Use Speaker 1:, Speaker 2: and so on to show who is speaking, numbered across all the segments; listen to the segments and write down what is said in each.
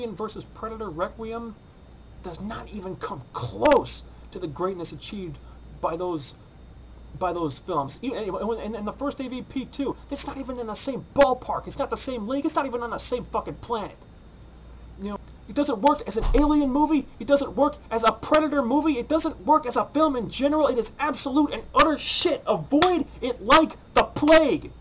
Speaker 1: versus Predator Requiem does not even come close to the greatness achieved by those films. And the first AVP too. It's not even in the same ballpark. It's not the same league. It's not even on the same fucking planet. It doesn't work as an Alien movie. It doesn't work as a Predator movie. It doesn't work as a film in general. It is absolute and utter shit. Avoid it like the plague.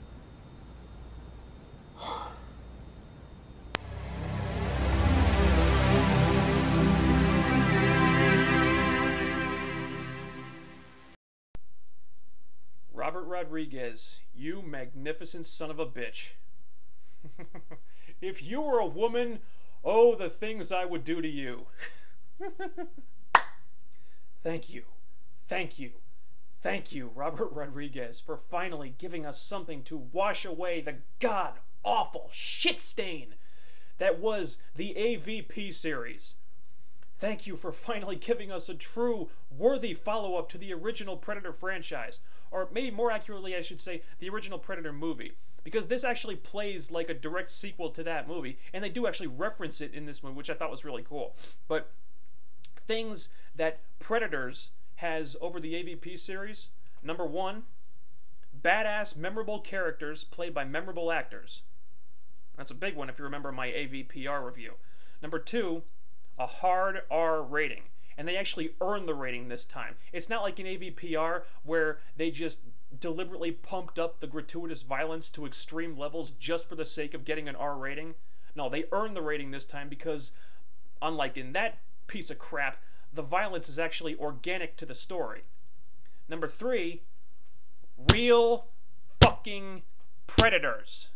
Speaker 2: Robert Rodriguez, you magnificent son of a bitch. If you were a woman, oh, the things I would do to you. Thank you, thank you, thank you, Robert Rodriguez, for finally giving us something to wash away the god-awful shit stain that was the AVP series. Thank you for finally giving us a true, worthy follow-up to the original Predator franchise. Or maybe more accurately, I should say, the original Predator movie. Because this actually plays like a direct sequel to that movie, and they do actually reference it in this one, which I thought was really cool. But things that Predators has over the AVP series: number one, badass, memorable characters played by memorable actors. That's a big one if you remember my AVPR review. Number two, a hard R rating. And they actually earn the rating this time. It's not like in AVPR where they just deliberately pumped up the gratuitous violence to extreme levels just for the sake of getting an R rating. No, they earned the rating this time because, unlike in that piece of crap, the violence is actually organic to the story. Number three, real fucking predators.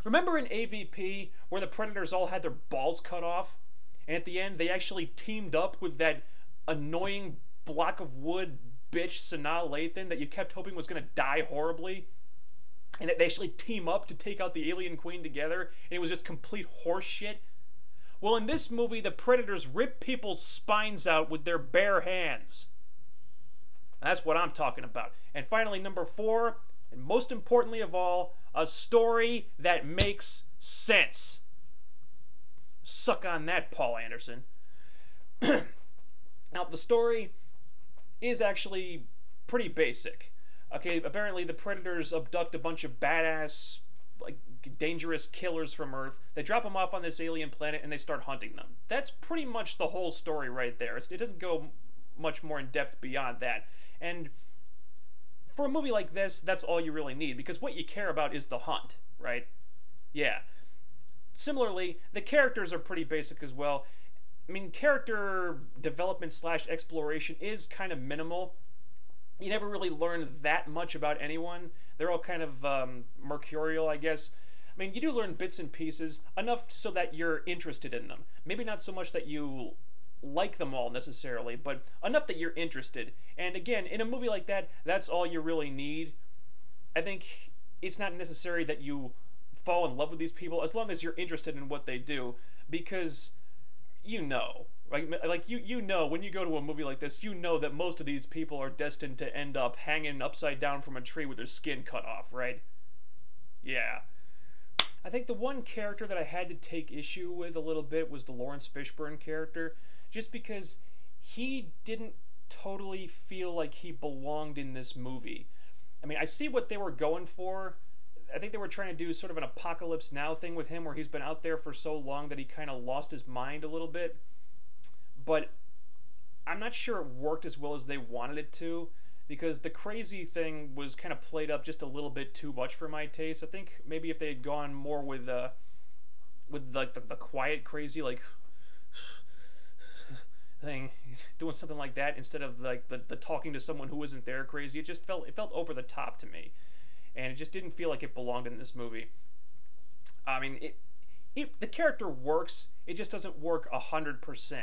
Speaker 2: Remember in AVP where the predators all had their balls cut off? And at the end, they actually teamed up with that annoying block of wood bitch, Sanaa Lathan, that you kept hoping was going to die horribly. And they actually team up to take out the Alien Queen together, and it was just complete horse shit. Well, in this movie, the Predators rip people's spines out with their bare hands. That's what I'm talking about. And finally, number four, and most importantly of all, a story that makes sense. Suck on that, Paul Anderson. Now, the story is actually pretty basic. Okay, apparently the Predators abduct a bunch of badass, like, dangerous killers from Earth. They drop them off on this alien planet and they start hunting them. That's pretty much the whole story right there. It doesn't go much more in depth beyond that. And for a movie like this, that's all you really need, because what you care about is the hunt, right? Yeah. Similarly, the characters are pretty basic as well. I mean, character development / exploration is kind of minimal. You never really learn that much about anyone. They're all kind of mercurial, I guess. I mean, you do learn bits and pieces, enough so that you're interested in them. Maybe not so much that you like them all necessarily, but enough that you're interested. And again, in a movie like that, that's all you really need. I think it's not necessary that you fall in love with these people as long as you're interested in what they do, because you know, like you know, when you go to a movie like this, you know that most of these people are destined to end up hanging upside down from a tree with their skin cut off, right? Yeah. I think the one character that I had to take issue with a little bit was the Lawrence Fishburne character, just because he didn't totally feel like he belonged in this movie. I mean, I see what they were going for. I think they were trying to do sort of an Apocalypse Now thing with him, where he's been out there for so long that he kind of lost his mind a little bit. But I'm not sure it worked as well as they wanted it to, because the crazy thing was kind of played up just a little bit too much for my taste. I think maybe if they had gone more with like the quiet crazy, like thing, doing something like that instead of like the talking to someone who isn't there crazy, it felt over the top to me. And it just didn't feel like it belonged in this movie. I mean, the character works, it just doesn't work 100%.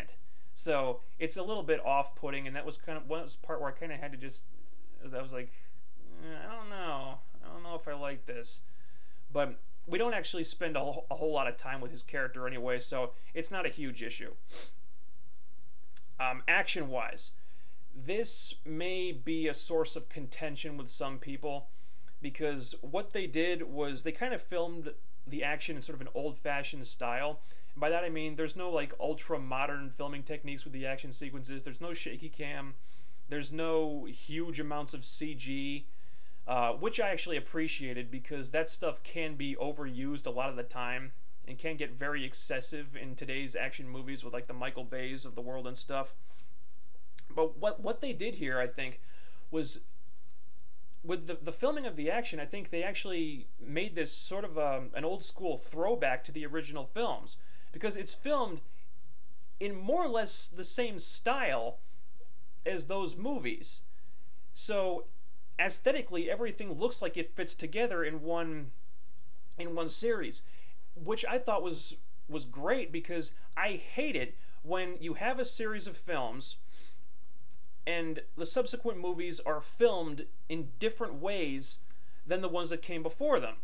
Speaker 2: So it's a little bit off-putting, and that was kind of one part where I kind of had to just, I was like, I don't know if I like this. But we don't actually spend a whole lot of time with his character anyway, so it's not a huge issue. Action-wise, this may be a source of contention with some people, because what they did was they kind of filmed the action in sort of an old-fashioned style. by that I mean there's no like ultra modern filming techniques with the action sequences. There's no shaky cam. There's no huge amounts of CG, which I actually appreciated because that stuff can be overused a lot of the time and can get very excessive in today's action movies with like the Michael Bays of the world and stuff. But what they did here, I think, was with the filming of the action, I think they actually made this sort of an old school throwback to the original films because it's filmed in more or less the same style as those movies. So aesthetically, everything looks like it fits together in one series, which I thought was great because I hate it when you have a series of films and the subsequent movies are filmed in different ways than the ones that came before them.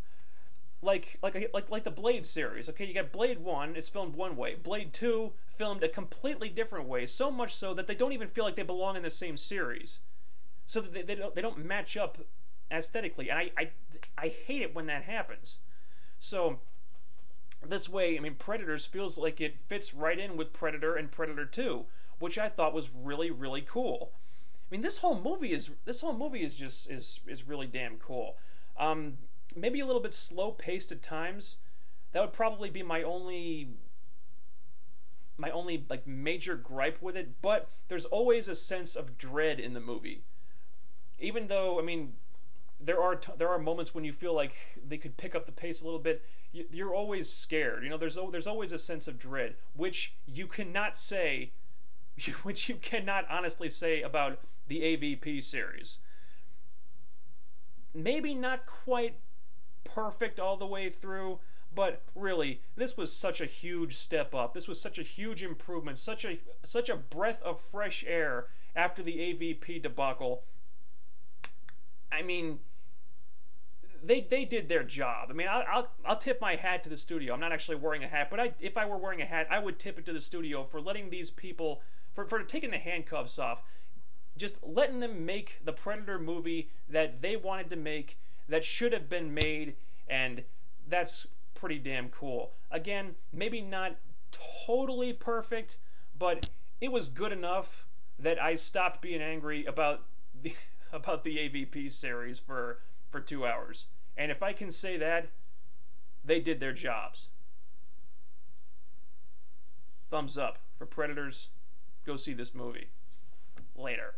Speaker 2: Like the Blade series. Okay, you got Blade 1, it's filmed one way. Blade 2 filmed a completely different way, so much so that they don't even feel like they belong in the same series. So that they don't match up aesthetically. And I hate it when that happens. So this way, I mean, Predators feels like it fits right in with Predator and Predator 2, which I thought was really, really cool. I mean, this whole movie is really damn cool. Maybe a little bit slow paced at times. That would probably be my only like major gripe with it. But there's always a sense of dread in the movie, even though I mean there are moments when you feel like they could pick up the pace a little bit. You're always scared. You know, there's always a sense of dread, which you cannot say. Which you cannot honestly say about the AVP series. Maybe not quite perfect all the way through, but really, this was such a huge step up. This was such a huge improvement, such a breath of fresh air after the AVP debacle. I mean, they did their job. I mean, I'll tip my hat to the studio. I'm not actually wearing a hat, but if I were wearing a hat, I would tip it to the studio for letting these people for taking the handcuffs off, just letting them make the Predator movie that they wanted to make, that should have been made, and that's pretty damn cool. Again, maybe not totally perfect, but it was good enough that I stopped being angry about the AVP series for 2 hours. And if I can say that, they did their jobs. Thumbs up for Predators. Go see this movie. Later.